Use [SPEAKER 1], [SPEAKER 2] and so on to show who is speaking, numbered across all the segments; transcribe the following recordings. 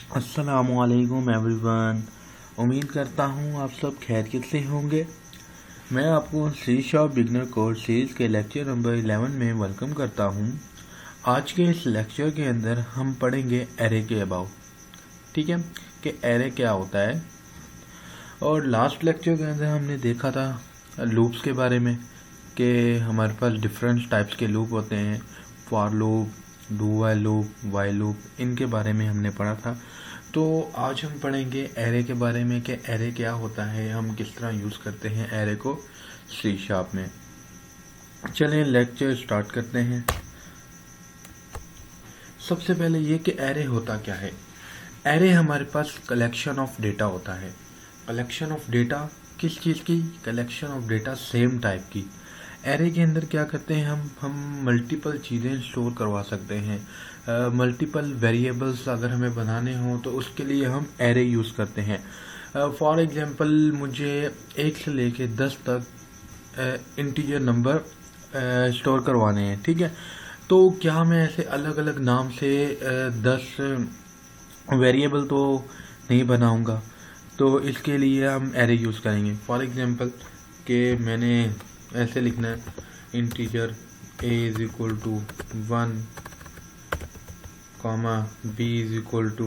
[SPEAKER 1] अस्सलामुअलैकुम एवरीवन। उम्मीद करता हूँ आप सब खैरियत से होंगे। मैं आपको सी शॉप बिगनर कोर्स सीरीज़ के लेक्चर नंबर 11 में वेलकम करता हूँ। आज के इस लेक्चर के अंदर हम पढ़ेंगे एरे के अबाउट, ठीक है, कि एरे क्या होता है। और लास्ट लेक्चर के अंदर हमने देखा था लूप्स के बारे में कि हमारे पास डिफरेंट टाइप्स के लूप होते हैं, for loop, do while loop, while loop, इनके बारे में हमने पढ़ा था। तो आज हम पढ़ेंगे एरे के बारे में कि एरे क्या होता है, हम किस तरह यूज़ करते हैं एरे को सी शार्प में। चलें लेक्चर स्टार्ट करते हैं। सबसे पहले ये कि एरे होता क्या है। एरे हमारे पास कलेक्शन ऑफ डेटा होता है। कलेक्शन ऑफ डेटा किस चीज़ की? Collection of data same type की। एरे के अंदर क्या करते हैं, हम मल्टीपल चीज़ें स्टोर करवा सकते हैं। मल्टीपल वेरिएबल्स अगर हमें बनाने हों तो उसके लिए हम एरे यूज़ करते हैं। फॉर एग्जांपल मुझे 1 से लेके 10 तक इंटीजर नंबर स्टोर करवाने हैं, ठीक है। तो क्या मैं ऐसे अलग अलग नाम से 10 वेरिएबल तो नहीं बनाऊंगा, तो इसके लिए हम एरे यूज़ करेंगे। फॉर एग्जांपल कि मैंने ऐसे लिखना है integer a is equal to 1, b is equal to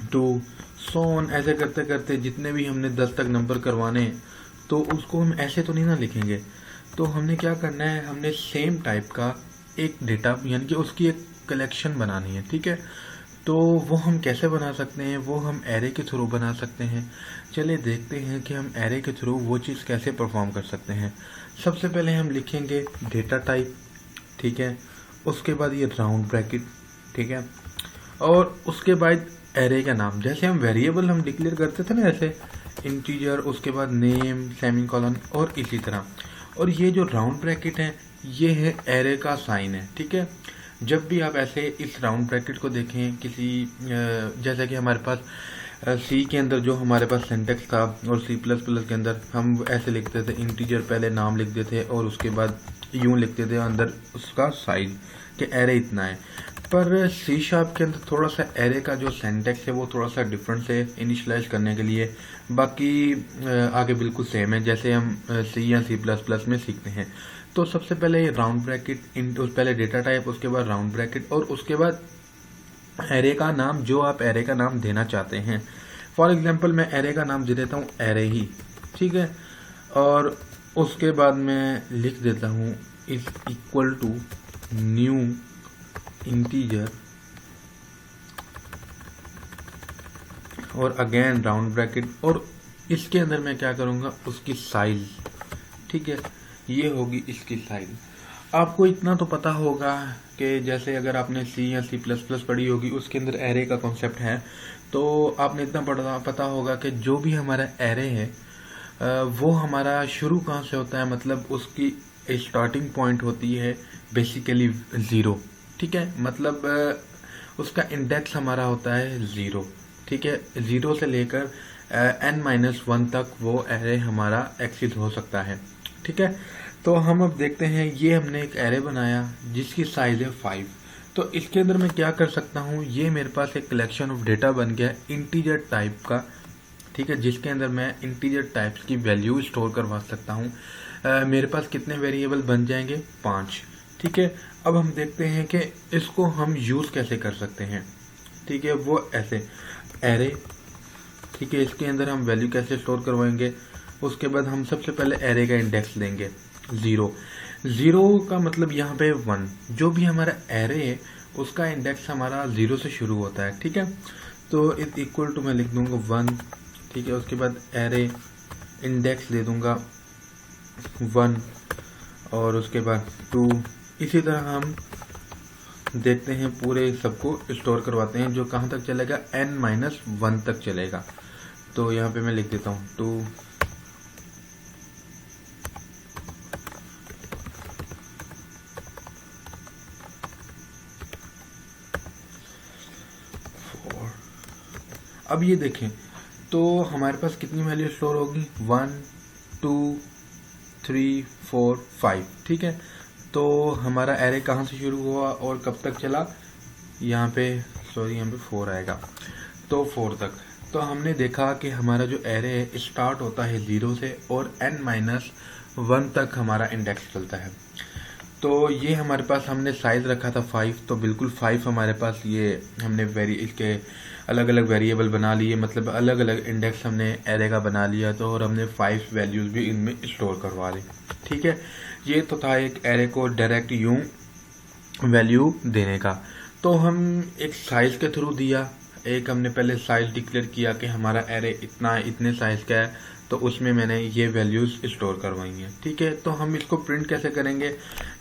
[SPEAKER 1] 2, so on. ऐसे करते करते जितने भी हमने 10 तक नंबर करवाने हैं तो उसको हम ऐसे तो नहीं ना लिखेंगे। तो हमने क्या करना है, हमने सेम टाइप का एक डेटा यानी कि उसकी एक कलेक्शन बनानी है, ठीक है। तो वो हम कैसे बना सकते हैं, वो हम एरे के थ्रू बना सकते हैं। चलिए देखते हैं कि हम एरे के थ्रू वो चीज़ कैसे परफॉर्म कर सकते हैं। सबसे पहले हम लिखेंगे डेटा टाइप, ठीक है। उसके बाद ये राउंड ब्रैकेट, ठीक है। और उसके बाद एरे का नाम, जैसे हम वेरिएबल हम डिक्लेयर करते थे ना, ऐसे इंटीजर, उसके बाद नेम, सेमीकोलन और इसी तरह। और ये जो राउंड ब्रैकेट है ये है एरे का साइन है, ठीक है। जब भी आप ऐसे इस राउंड ब्रैकेट को देखें किसी जैसे कि हमारे पास सी के अंदर जो हमारे पास सिंटेक्स था और C++ के अंदर हम ऐसे लिखते थे, इंटीजर पहले नाम लिखते थे और उसके बाद यूं लिखते थे अंदर उसका साइज कि एरे इतना है। पर सी शार्प के अंदर थोड़ा सा एरे का जो सिंटेक्स है वो थोड़ा सा डिफरेंट है इनिशियलाइज करने के लिए। बाकी आगे बिल्कुल सेम है जैसे हम सी या C++ में सीखते हैं। तो सबसे पहले राउंड ब्रैकेट, पहले डेटा टाइप, उसके बाद राउंड ब्रैकेट और उसके बाद एरे का नाम जो आप एरे का नाम देना चाहते हैं। फॉर एग्जांपल मैं एरे का नाम दे देता हूँ एरे ही, ठीक है। और उसके बाद मैं लिख देता हूँ is equal to new integer और अगेन राउंड ब्रैकेट। और इसके अंदर मैं क्या करूँगा, उसकी साइज, ठीक है, ये होगी इसकी साइज। आपको इतना तो पता होगा कि जैसे अगर आपने सी या C++ पढ़ी होगी उसके अंदर एरे का कॉन्सेप्ट है, तो आपने इतना पता होगा कि जो भी हमारा एरे है वो हमारा शुरू कहाँ से होता है, मतलब उसकी स्टार्टिंग पॉइंट होती है बेसिकली 0, ठीक है। मतलब उसका इंडेक्स हमारा होता है 0, ठीक है। 0 से लेकर n-1 तक वो एरे हमारा एक्सिस्ट हो सकता है, ठीक है। तो हम अब देखते हैं, ये हमने एक एरे बनाया जिसकी साइज है 5। तो इसके अंदर मैं क्या कर सकता हूँ, ये मेरे पास एक कलेक्शन ऑफ डेटा बन गया इंटीजर टाइप का, ठीक है, जिसके अंदर मैं इंटीजर टाइप्स की वैल्यू स्टोर करवा सकता हूँ। मेरे पास कितने वेरिएबल बन जाएंगे, 5, ठीक है। अब हम देखते हैं कि इसको हम यूज़ कैसे कर सकते हैं, ठीक है। वो ऐसे एरे, ठीक है, इसके अंदर हम वैल्यू कैसे स्टोर करवाएंगे। उसके बाद हम सबसे पहले एरे का इंडेक्स लेंगे 0 का मतलब यहाँ पे 1। जो भी हमारा एरे है उसका इंडेक्स हमारा 0 से शुरू होता है, ठीक है। तो इज इक्वल टू मैं लिख दूंगा 1, ठीक है। उसके बाद एरे इंडेक्स ले दूंगा 1 और उसके बाद 2। इसी तरह हम देखते हैं पूरे सबको स्टोर करवाते हैं, जो कहाँ तक चलेगा, n-1 तक चलेगा। तो यहाँ पे मैं लिख देता हूँ 2, अब ये देखें तो हमारे पास कितनी वैल्यू स्टोर होगी, 1, 2, 3, 4, 5, ठीक है। तो हमारा एरे कहाँ से शुरू हुआ और कब तक चला, यहाँ पे सॉरी यहाँ पे 4 आएगा, तो 4 तक। तो हमने देखा कि हमारा जो एरे है स्टार्ट होता है 0 से और n-1 तक हमारा इंडेक्स चलता है। तो ये हमारे पास हमने साइज रखा था 5, तो बिल्कुल 5 हमारे पास ये हमने इसके अलग अलग वेरिएबल बना लिए, मतलब अलग अलग इंडेक्स हमने एरे का बना लिया। तो और हमने 5 वैल्यूज़ भी इनमें स्टोर करवा ली। ठीक है, ये तो था एक एरे को डायरेक्ट यूं वैल्यू देने का। तो हम एक साइज के थ्रू दिया, एक हमने पहले साइज डिक्लेयर किया कि हमारा एरे इतने साइज का है, तो उसमें मैंने ये वैल्यूज स्टोर करवाई हैं। ठीक है, तो हम इसको प्रिंट कैसे करेंगे,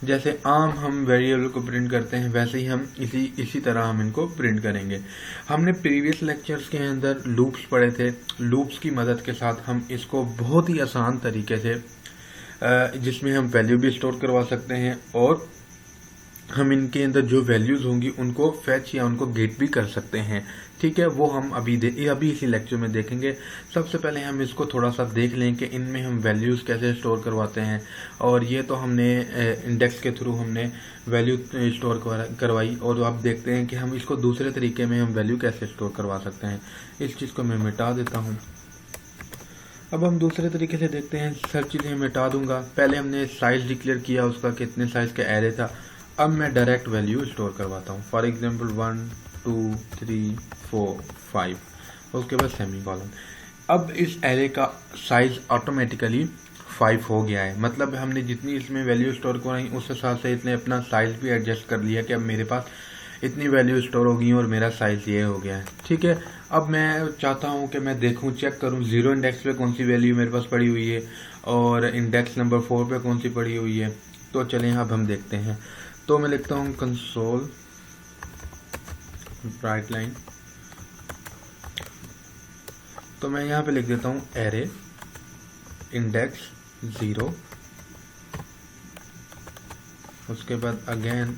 [SPEAKER 1] जैसे आम हम वेरिएबल को प्रिंट करते हैं वैसे ही हम इसी तरह हम इनको प्रिंट करेंगे। हमने प्रीवियस लेक्चर्स के अंदर लूप्स पढ़े थे, लूप्स की मदद के साथ हम इसको बहुत ही आसान तरीके से जिसमें हम वैल्यू भी स्टोर करवा सकते हैं और हम इनके अंदर जो वैल्यूज होंगी उनको फैच या उनको गेट भी कर सकते हैं। ठीक है, वो हम अभी इसी लेक्चर में देखेंगे। सबसे पहले हम इसको थोड़ा सा देख लें कि इनमें हम वैल्यूज कैसे स्टोर करवाते हैं। और ये तो हमने इंडेक्स के थ्रू हमने वैल्यू स्टोर करवाई, और अब देखते हैं कि हम इसको दूसरे तरीके में हम वैल्यू कैसे स्टोर करवा सकते हैं। इस चीज़ को मैं मिटा देता हूँ। अब हम दूसरे तरीके से देखते हैं, हर चीज़ें मिटा दूंगा। पहले हमने साइज डिक्लेयर किया उसका, कितने साइज का एरे था। अब मैं डायरेक्ट वैल्यू स्टोर करवाता हूँ। फॉर एग्जांपल 1 2 3 4 5, उसके बाद सेमी कॉलन। अब इस एरे का साइज ऑटोमेटिकली 5 हो गया है, मतलब हमने जितनी इसमें वैल्यू स्टोर कराई उस हिसाब से इसने अपना साइज भी एडजस्ट कर लिया कि अब मेरे पास इतनी वैल्यू स्टोर होगी और मेरा साइज ये हो गया है। ठीक है, अब मैं चाहता हूँ कि मैं देखूँ, चेक करूँ 0 इंडेक्स पे कौन सी वैल्यू मेरे पास पड़ी हुई है और इंडेक्स नंबर 4 पे कौन सी पड़ी हुई है। तो चलें अब हम देखते हैं। तो मैं लिखता हूँ कंसोल राइट लाइन, तो मैं यहाँ पे लिख देता हूँ एरे इंडेक्स 0, उसके बाद अगेन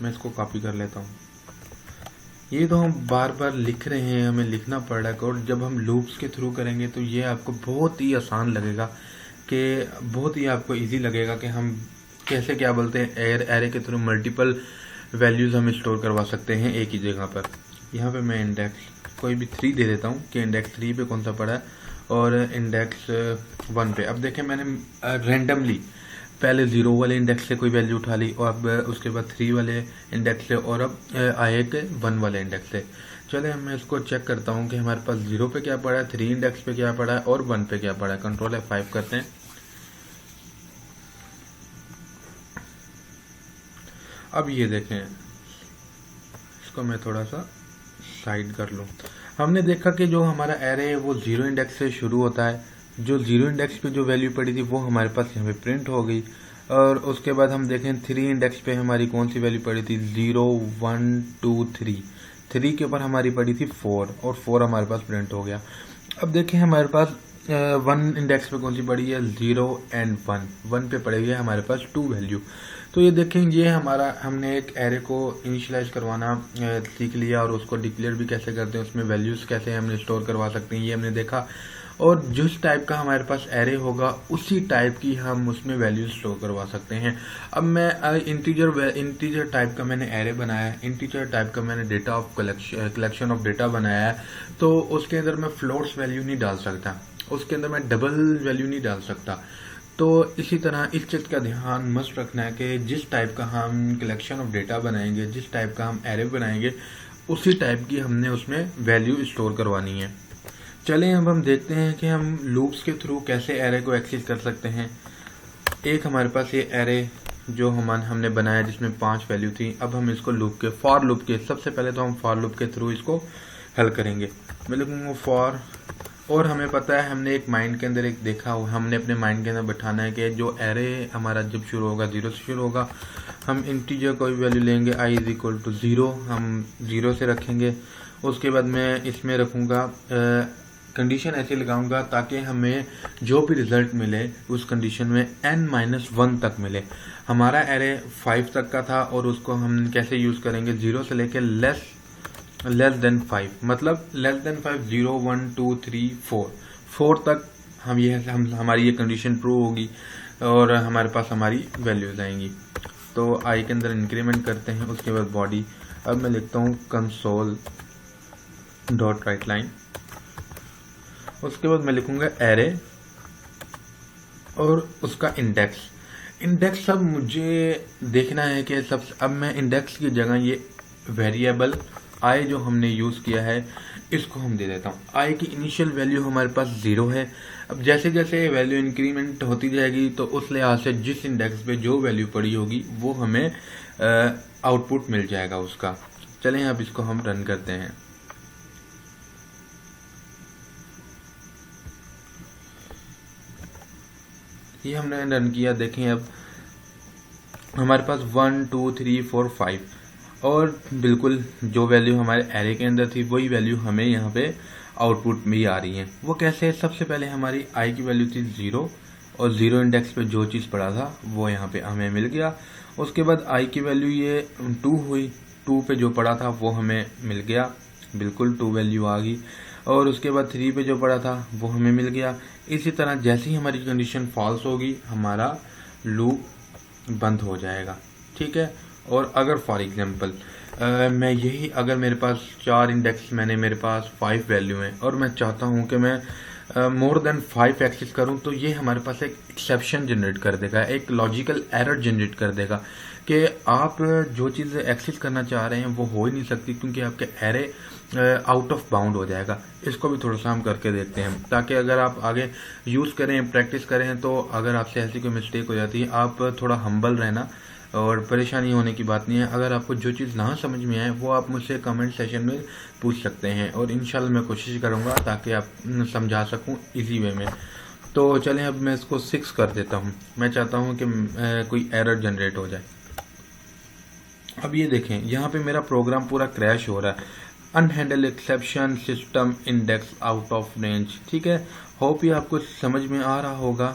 [SPEAKER 1] मैं इसको कॉपी कर लेता हूँ। ये तो हम बार बार लिख रहे हैं, हमें लिखना पड़ रहा है कोड। जब हम लूप्स के थ्रू करेंगे तो ये आपको बहुत ही आसान लगेगा, कि बहुत ही आपको इजी लगेगा कि हम कैसे क्या बोलते हैं एरे के थ्रू मल्टीपल वैल्यूज हम स्टोर करवा सकते हैं एक ही जगह पर। यहाँ पे मैं इंडेक्स कोई भी 3 दे देता हूँ कि इंडेक्स 3 पे कौन सा पड़ा है और इंडेक्स 1 पे। अब देखें मैंने रैंडमली पहले 0 वाले इंडेक्स से कोई वैल्यू उठा ली और अब उसके बाद 3 वाले इंडेक्स से और अब आए के 1 वाले इंडेक्स से। चले मैं इसको चेक करता हूँ कि हमारे पास 0 पे क्या पड़ा है, 3 इंडेक्स पे क्या पड़ा है और 1 पे क्या पड़ा है। कंट्रोल F5 करते हैं। अब ये देखें, इसको मैं थोड़ा सा साइड कर लूँ। हमने देखा कि जो हमारा एरे है वो 0 इंडेक्स से शुरू होता है। जो 0 इंडेक्स पे जो वैल्यू पड़ी थी वो हमारे पास यहाँ पे प्रिंट हो गई, और उसके बाद हम देखें 3 इंडेक्स पे हमारी कौन सी वैल्यू पड़ी थी, 0 1 2 3। 3 के ऊपर हमारी पड़ी थी 4 और 4 हमारे पास प्रिंट हो गया। अब देखें हमारे पास 1 इंडेक्स पे कौन सी पड़ी है, 0 एंड 1। 1 पे पड़े हुए हमारे पास 2 वैल्यू। तो ये देखें, ये हमने एक एरे को इनिशियलाइज करवाना सीख लिया और उसको डिक्लेयर भी कैसे करते हैं, उसमें वैल्यूज कैसे हमने स्टोर करवा सकते हैं ये हमने देखा। और जिस टाइप का हमारे पास एरे होगा उसी टाइप की हम उसमें वैल्यूज स्टोर करवा सकते हैं। अब मैं इंटीजर टाइप का मैंने एरे बनाया है, इंटीजर टाइप का मैंने data of collection of data बनाया है। तो उसके अंदर मैं फ्लोट्स वैल्यू नहीं डाल सकता, उसके अंदर मैं डबल वैल्यू नहीं डाल सकता। तो इसी तरह इस चीज़ का ध्यान मस्ट रखना है कि जिस टाइप का हम कलेक्शन ऑफ डेटा बनाएंगे, जिस टाइप का हम एरे बनाएंगे, उसी टाइप की हमने उसमें वैल्यू स्टोर करवानी है। चलें अब हम देखते हैं कि हम लूप्स के थ्रू कैसे एरे को एक्सेस कर सकते हैं। एक हमारे पास ये एरे जो हमने बनाया जिसमें 5 वैल्यू थी। अब हम इसको फॉर लूप के सबसे पहले तो हम फॉर लूप के थ्रू इसको हल करेंगे। मैं लिखूंगा फॉर, और हमें पता है हमने एक माइंड के अंदर एक देखा हुआ, हमने अपने माइंड के अंदर बैठाना है कि जो एरे हमारा जब शुरू होगा 0 से शुरू होगा, हम इंटीजर कोई वैल्यू लेंगे i = 0, हम 0 से रखेंगे। उसके बाद मैं इसमें रखूँगा कंडीशन ऐसे लगाऊंगा ताकि हमें जो भी रिजल्ट मिले उस कंडीशन में n-1 तक मिले। हमारा एरे 5 तक का था और उसको हम कैसे यूज़ करेंगे, 0 से लेके लेस देन 5, मतलब लेस देन 5 0 1 2 3 4 तक हमारी ये कंडीशन ट्रू होगी और हमारे पास हमारी वैल्यूज आएंगी। तो आई के अंदर इंक्रीमेंट करते हैं, उसके बाद बॉडी अब मैं लिखता हूँ कंसोल डॉट राइट लाइन, उसके बाद मैं लिखूंगा एरे और उसका इंडेक्स अब मुझे देखना है कि सब, अब मैं इंडेक्स की जगह ये वेरिएबल आई जो हमने यूज़ किया है इसको हम दे देता हूँ। आई की इनिशियल वैल्यू हमारे पास 0 है। अब जैसे जैसे वैल्यू इंक्रीमेंट होती जाएगी तो उस लिहाज से जिस इंडेक्स पे जो वैल्यू पड़ी होगी वो हमें आउटपुट मिल जाएगा उसका। चलें अब इसको हम रन करते हैं। ये हमने रन किया, देखें अब हमारे पास 1 2 3 4 5 और बिल्कुल जो वैल्यू हमारे एरे के अंदर थी वही वैल्यू हमें यहाँ पे आउटपुट में ही आ रही है। वो कैसे है? सबसे पहले हमारी आई की वैल्यू थी 0 और 0 इंडेक्स पे जो चीज़ पड़ा था वो यहाँ पे हमें मिल गया। उसके बाद आई की वैल्यू ये 2 हुई, 2 पे जो पड़ा था वो हमें मिल गया, बिल्कुल 2 वैल्यू आ गई। और उसके बाद 3 पे जो पड़ा था वो हमें मिल गया। इसी तरह जैसे ही हमारी कंडीशन फॉल्स होगी हमारा लूप बंद हो जाएगा, ठीक है। और अगर फॉर एग्जांपल मैं यही, अगर मेरे पास 4 इंडेक्स, मेरे पास 5 वैल्यू हैं और मैं चाहता हूं कि मैं मोर देन 5 एक्सेस करूं, तो ये हमारे पास एक एक्सेप्शन जनरेट कर देगा, एक लॉजिकल एरर जनरेट कर देगा कि आप जो चीज़ एक्सेस करना चाह रहे हैं वो हो ही नहीं सकती क्योंकि आपके एरे आउट ऑफ बाउंड हो जाएगा। इसको भी थोड़ा सा हम करके देखते हैं ताकि अगर आप आगे यूज़ करें, प्रैक्टिस करें, तो अगर आपसे ऐसी कोई मिस्टेक हो जाती है आप थोड़ा हम्बल रहना और परेशानी होने की बात नहीं है। अगर आपको जो चीज़ ना समझ में आए वो आप मुझसे कमेंट सेशन में पूछ सकते हैं और इंशाल्लाह मैं कोशिश करूँगा ताकि आप समझा सकूँ इजी वे में। तो चलें अब मैं इसको 6 कर देता हूँ। मैं चाहता हूँ कि कोई एरर जनरेट हो जाए। अब ये देखें यहाँ पे मेरा प्रोग्राम पूरा क्रैश हो रहा है, unhandled exception system index out of range, ठीक है। होप ये आपको समझ में आ रहा होगा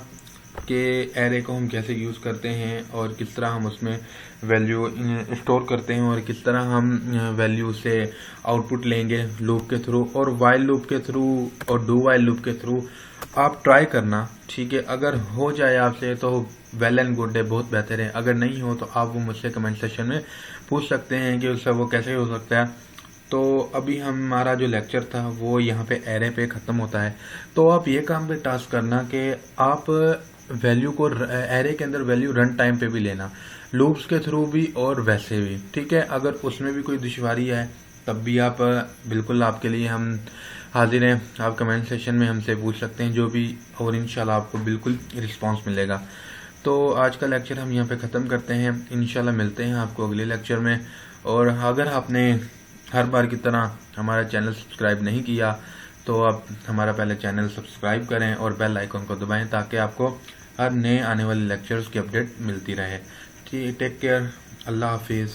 [SPEAKER 1] कि एरे को हम कैसे यूज़ करते हैं और किस तरह हम उसमें वैल्यू स्टोर करते हैं और किस तरह हम वैल्यू से आउटपुट लेंगे लूप के थ्रू और वाइल लूप के थ्रू और डू वाइल लूप के थ्रू। आप ट्राई करना, ठीक है। अगर हो जाए आपसे तो वेल एंड गुड है, बहुत बेहतर है। अगर नहीं हो तो आप वो मुझसे कमेंट सेक्शन में पूछ सकते हैं कि उससे वो कैसे हो सकता है। तो अभी हमारा जो लेक्चर था वो यहाँ पे एरे पे ख़त्म होता है। तो आप ये काम पे टास्क करना कि आप वैल्यू को एरे के अंदर वैल्यू रन टाइम पे भी लेना, लूप्स के थ्रू भी और वैसे भी, ठीक है। अगर उसमें भी कोई दुश्वारी है तब भी आप बिल्कुल, आपके लिए हम हाजिर हैं। आप कमेंट सेशन में हमसे पूछ सकते हैं जो भी, और इंशाल्लाह आपको बिल्कुल रिस्पांस मिलेगा। तो आज का लेक्चर हम यहाँ पे ख़त्म करते हैं। इंशाल्लाह मिलते हैं आपको अगले लेक्चर में। और अगर आपने हर बार की तरह हमारा चैनल सब्सक्राइब नहीं किया तो आप हमारा पहले चैनल सब्सक्राइब करें और बेल आइकन को दबाएं ताकि आपको हर नए आने वाले लेक्चर्स की अपडेट मिलती रहे। टेक केयर, अल्लाह हाफिज़।